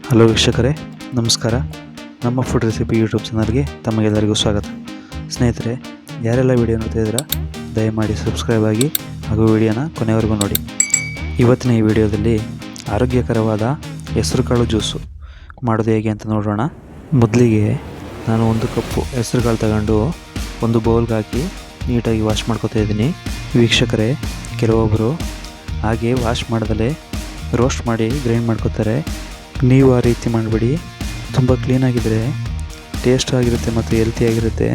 Hello ವೀಕ್ಷಕರೇ, ನಮಸ್ಕಾರ. ನಮ್ಮ ಫುಡ್ ರೆಸಿಪಿ ಯೂಟ್ಯೂಬ್ ಚಾನಲ್ಗೆ ತಮಗೆಲ್ಲರಿಗೂ ಸ್ವಾಗತ. ಸ್ನೇಹಿತರೆ, ಯಾರೆಲ್ಲ ವಿಡಿಯೋ ನೋಡ್ತಿದ್ದೀರಾ ದಯಮಾಡಿ ಸಬ್ಸ್ಕ್ರೈಬ್ ಆಗಿ ಹಾಗೂ ವಿಡಿಯೋನ ಕೊನೆವರೆಗೂ ನೋಡಿ. ಇವತ್ತಿನ ಈ ವಿಡಿಯೋದಲ್ಲಿ ಆರೋಗ್ಯಕರವಾದ ಹೆಸರುಕಾಳು ಜ್ಯೂಸು ಮಾಡೋದು ಹೇಗೆ ಅಂತ ನೋಡೋಣ. ಮೊದಲಿಗೆ ನಾನು 1 ಕಪ್ಪು ಹೆಸರುಕಾಳು ತಗೊಂಡು ಒಂದು ಬೌಲ್ಗೆ ಹಾಕಿ ನೀಟಾಗಿ ವಾಶ್ ಮಾಡ್ಕೊತಾ ಇದ್ದೀನಿ. ವೀಕ್ಷಕರೇ, ಕೆಲವೊಬ್ಬರು ಹಾಗೆ ವಾಶ್ ಮಾಡ್ದಲೇ ರೋಸ್ಟ್ ಮಾಡಿ ಗ್ರೈಂಡ್ ಮಾಡ್ಕೋತಾರೆ. ನೀವು ಆ ರೀತಿ ಮಾಡಬೇಡಿ. ತುಂಬ ಕ್ಲೀನಾಗಿದ್ದರೆ ಟೇಸ್ಟ್ ಆಗಿರುತ್ತೆ ಮತ್ತು ಹೆಲ್ತಿಯಾಗಿರುತ್ತೆ.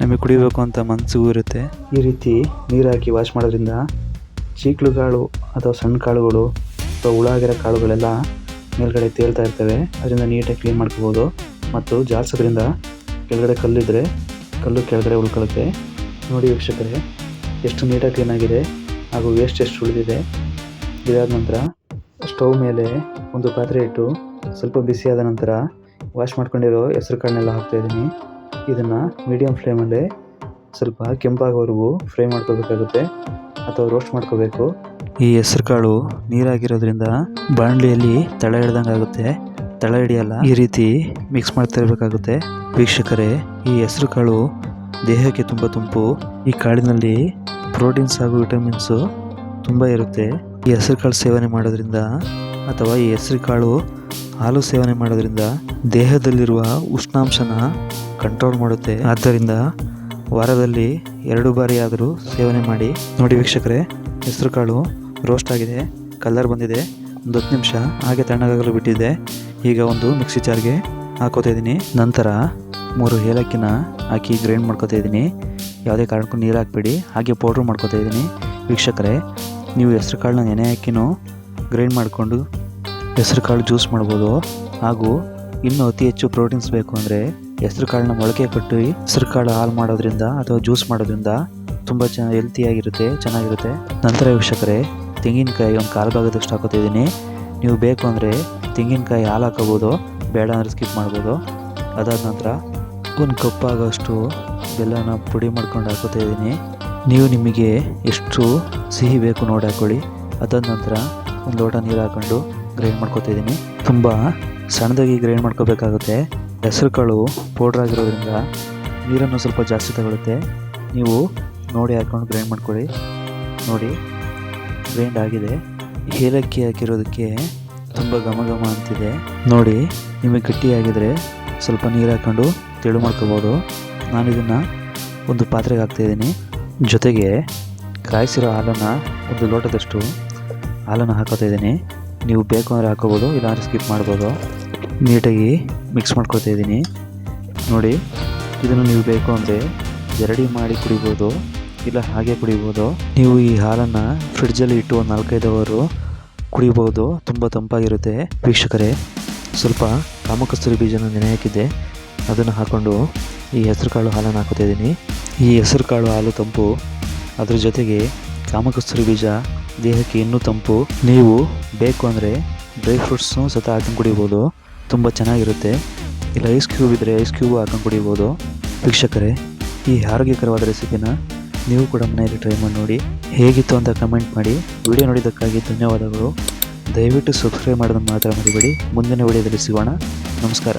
ನಮಗೆ ಕುಡಿಬೇಕು ಅಂತ ಮನಸ್ಸಿಗೂ ಇರುತ್ತೆ. ಈ ರೀತಿ ನೀರು ಹಾಕಿ ವಾಶ್ ಮಾಡೋದ್ರಿಂದ ಚೀಕ್ಳುಕಾಳು ಅಥವಾ ಸಣ್ಣ ಕಾಳುಗಳು ಅಥವಾ ಹುಳ ಆಗಿರೋ ಕಾಳುಗಳೆಲ್ಲ ಮೇಲ್ಗಡೆ ತೇಲ್ತಾ ಇರ್ತವೆ. ಅದರಿಂದ ನೀಟಾಗಿ ಕ್ಲೀನ್ ಮಾಡ್ಕೋಬೋದು. ಮತ್ತು ಜಾರ್ಸೋದ್ರಿಂದ ಕೆಳಗಡೆ ಕಲ್ಲಿದ್ದರೆ ಕಲ್ಲು ಕೆಳಗಡೆ ಉಳ್ಕೊಳ್ಳುತ್ತೆ. ನೋಡಿ ವೀಕ್ಷಕರೇ, ಎಷ್ಟು ನೀಟಾಗಿ ಕ್ಲೀನಾಗಿದೆ ಹಾಗೂ ವೇಸ್ಟ್ ಎಷ್ಟು ಉಳಿದಿದೆ. ಇದಾದ ನಂತರ ಸ್ಟವ್ ಮೇಲೆ ಒಂದು ಪಾತ್ರೆ ಇಟ್ಟು ಸ್ವಲ್ಪ ಬಿಸಿಯಾದ ನಂತರ ವಾಶ್ ಮಾಡ್ಕೊಂಡಿರೋ ಹೆಸರು ಕಾಳನ್ನೆಲ್ಲ ಹಾಕ್ತಾಯಿದ್ದೀನಿ. ಇದನ್ನು ಮೀಡಿಯಮ್ ಫ್ಲೇಮಲ್ಲೇ ಸ್ವಲ್ಪ ಕೆಂಪಾಗೋವರೆಗೂ ಫ್ರೈ ಮಾಡ್ಕೋಬೇಕಾಗುತ್ತೆ ಅಥವಾ ರೋಸ್ಟ್ ಮಾಡ್ಕೋಬೇಕು. ಈ ಹೆಸರು ಕಾಳು ನೀರಾಗಿರೋದ್ರಿಂದ ಬಾಣಲಿಯಲ್ಲಿ ತಳ ಹಿಡ್ದಂಗೆ ಆಗುತ್ತೆ. ತಳ ಹಿಡಿಯಲ್ಲ, ಈ ರೀತಿ ಮಿಕ್ಸ್ ಮಾಡ್ತಾ ಇರಬೇಕಾಗುತ್ತೆ. ವೀಕ್ಷಕರೇ, ಈ ಹೆಸರು ಕಾಳು ದೇಹಕ್ಕೆ ತುಂಬ ತಂಪು. ಈ ಕಾಳಿನಲ್ಲಿ ಪ್ರೋಟೀನ್ಸ್ ಹಾಗೂ ವಿಟಮಿನ್ಸು ತುಂಬ ಇರುತ್ತೆ. ಈ ಹೆಸರು ಕಾಳು ಸೇವನೆ ಮಾಡೋದ್ರಿಂದ ಅಥವಾ ಈ ಹೆಸರು ಕಾಳು ಹಾಲು ಸೇವನೆ ಮಾಡೋದ್ರಿಂದ ದೇಹದಲ್ಲಿರುವ ಉಷ್ಣಾಂಶನ ಕಂಟ್ರೋಲ್ ಮಾಡುತ್ತೆ. ಆದ್ದರಿಂದ ವಾರದಲ್ಲಿ 2 ಬಾರಿ ಆದರೂ ಸೇವನೆ ಮಾಡಿ. ನೋಡಿ ವೀಕ್ಷಕರೇ, ಹೆಸರು ಕಾಳು ರೋಸ್ಟ್ ಆಗಿದೆ, ಕಲರ್ ಬಂದಿದೆ. ಒಂದು 10 ನಿಮಿಷ ಹಾಗೆ ತಣ್ಣಗಾಗಲು ಬಿಟ್ಟಿದ್ದೆ. ಈಗ ಒಂದು ಮಿಕ್ಸಿ ಜಾರ್ಗೆ ಹಾಕೋತಾ ಇದ್ದೀನಿ. ನಂತರ 3 ಏಲಕ್ಕಿನ ಹಾಕಿ ಗ್ರೈಂಡ್ ಮಾಡ್ಕೋತಾ ಇದ್ದೀನಿ. ಯಾವುದೇ ಕಾರಣಕ್ಕೂ ನೀರು ಹಾಕಬೇಡಿ, ಹಾಗೆ ಪೌಡ್ರ್ ಮಾಡ್ಕೋತಾ ಇದ್ದೀನಿ. ವೀಕ್ಷಕರೇ, ನೀವು ಹೆಸರು ಕಾಳನ್ನ ನೆನೆ ಹಾಕಿನೂ ಗ್ರೈಂಡ್ ಮಾಡಿಕೊಂಡು ಹೆಸರು ಕಾಳು ಜ್ಯೂಸ್ ಮಾಡ್ಬೋದು. ಹಾಗೂ ಇನ್ನೂ ಅತಿ ಹೆಚ್ಚು ಪ್ರೋಟೀನ್ಸ್ ಬೇಕು ಅಂದರೆ ಹೆಸರು ಕಾಳನ್ನ ಮೊಳಕೆ ಕಟ್ಟಿ ಹೆಸರು ಕಾಳು ಹಾಲು ಮಾಡೋದ್ರಿಂದ ಅಥವಾ ಜ್ಯೂಸ್ ಮಾಡೋದ್ರಿಂದ ತುಂಬ ಹೆಲ್ತಿಯಾಗಿರುತ್ತೆ, ಚೆನ್ನಾಗಿರುತ್ತೆ. ನಂತರ ವೀಕ್ಷಕರೇ, ತೆಂಗಿನಕಾಯಿ ಒಂದು 1/4 ಭಾಗದಷ್ಟು ಹಾಕೋತಿದ್ದೀನಿ. ನೀವು ಬೇಕು ಅಂದರೆ ತೆಂಗಿನಕಾಯಿ ಹಾಲು ಹಾಕೋಬೋದು, ಬೇಡ ಅಂದರೆ ಸ್ಕಿಪ್ ಮಾಡ್ಬೋದು. ಅದಾದ ನಂತರ 1 ಕಪ್ ಆಗೋಷ್ಟು ಬೆಲ್ಲನ ಪುಡಿ ಮಾಡ್ಕೊಂಡು ಹಾಕೋತಾ ಇದ್ದೀನಿ. ನೀವು ನಿಮಗೆ ಎಷ್ಟು ಸಿಹಿ ಬೇಕು ನೋಡಿ ಹಾಕ್ಕೊಳ್ಳಿ. ಅದಾದ ನಂತರ 1 ಲೋಟ ನೀರು ಹಾಕ್ಕೊಂಡು ಗ್ರೈಂಡ್ ಮಾಡ್ಕೊತಿದ್ದೀನಿ. ತುಂಬ ಸಣ್ಣದಾಗಿ ಗ್ರೈಂಡ್ ಮಾಡ್ಕೋಬೇಕಾಗುತ್ತೆ. ಹೆಸರು ಕಾಳು ಪೌಡ್ರ್ ಆಗಿರೋದ್ರಿಂದ ನೀರನ್ನು ಸ್ವಲ್ಪ ಜಾಸ್ತಿ ತಗೊಳುತ್ತೆ. ನೀವು ನೋಡಿ ಹಾಕ್ಕೊಂಡು ಗ್ರೈಂಡ್ ಮಾಡ್ಕೊಳ್ಳಿ. ನೋಡಿ, ಗ್ರೈಂಡ್ ಆಗಿದೆ. ಏಲಕ್ಕಿ ಹಾಕಿರೋದಕ್ಕೆ ತುಂಬ ಘಮ ಘಮ ಅಂತಿದೆ. ನೋಡಿ, ನಿಮಗೆ ಗಟ್ಟಿಯಾಗಿದ್ದರೆ ಸ್ವಲ್ಪ ನೀರು ಹಾಕ್ಕೊಂಡು ತೆಳು ಮಾಡ್ಕೋಬೋದು. ನಾನು ಇದನ್ನು ಒಂದು ಪಾತ್ರೆಗೆ ಹಾಕ್ತಾಯಿದ್ದೀನಿ. ಜೊತೆಗೆ ಕಾಯಿಸಿರೋ ಹಾಲನ್ನು 1 ಲೋಟದಷ್ಟು ಹಾಲನ್ನು ಹಾಕೋತಾ ಇದ್ದೀನಿ. ನೀವು ಬೇಕು ಅಂದರೆ ಹಾಕೋಬೋದು, ಇಲ್ಲಾಂದರೆ ಸ್ಕಿಪ್ ಮಾಡ್ಬೋದು. ನೀಟಾಗಿ ಮಿಕ್ಸ್ ಮಾಡ್ಕೊತಾ ಇದ್ದೀನಿ. ನೋಡಿ, ಇದನ್ನು ನೀವು ಬೇಕು ಅಂದರೆ ಜರಡಿ ಮಾಡಿ ಕುಡಿಬೋದು, ಇಲ್ಲ ಹಾಗೆ ಕುಡಿಬೋದು. ನೀವು ಈ ಹಾಲನ್ನು ಫ್ರಿಡ್ಜಲ್ಲಿ ಇಟ್ಟು ಒಂದು 4-5 ಅವರು ಕುಡಿಬೋದು, ತುಂಬ ತಂಪಾಗಿರುತ್ತೆ. ವೀಕ್ಷಕರೇ, ಸ್ವಲ್ಪ ಕಾಮಕಸ್ತೂರಿ ಬೀಜನ ನೆನೆ ಹಾಕಿದ್ದೆ, ಅದನ್ನು ಹಾಕ್ಕೊಂಡು ಈ ಹೆಸರು ಕಾಳು ಹಾಲನ್ನು ಹಾಕೋತಾ ಇದ್ದೀನಿ. ಈ ಹೆಸರು ಕಾಳು ಹಾಲು ತಂಪು, ಅದ್ರ ಜೊತೆಗೆ ಕಾಮಕಸ್ತೂರಿ ಬೀಜ ದೇಹಕ್ಕೆ ಇನ್ನೂ ತಂಪು. ನೀವು ಬೇಕು ಅಂದರೆ ಡ್ರೈ ಫ್ರೂಟ್ಸ್ನು ಸಹ ಹಾಕೊಂಡು ಕುಡಿಬೋದು, ತುಂಬ ಚೆನ್ನಾಗಿರುತ್ತೆ. ಇಲ್ಲ ಐಸ್ ಕ್ಯೂಬ್ ಇದ್ದರೆ ಐಸ್ ಕ್ಯೂಬ್ ಹಾಕೊಂಡು ಕುಡಿಬೋದು. ವೀಕ್ಷಕರೇ, ಈ ಆರೋಗ್ಯಕರವಾದ ರೆಸಿಪಿನ ನೀವು ಕೂಡ ಮನೆಯಲ್ಲಿ ಟ್ರೈ ಮಾಡಿ ನೋಡಿ. ಹೇಗಿತ್ತು ಅಂತ ಕಮೆಂಟ್ ಮಾಡಿ. ವಿಡಿಯೋ ನೋಡಿದ್ದಕ್ಕಾಗಿ ಧನ್ಯವಾದಗಳು. ದಯವಿಟ್ಟು ಸಬ್ಸ್ಕ್ರೈಬ್ ಮಾಡೋದನ್ನು ಮಾತ್ರ ಮರಿಬೇಡಿ. ಮುಂದಿನ ವಿಡಿಯೋದಲ್ಲಿ ಸಿಗೋಣ. ನಮಸ್ಕಾರ.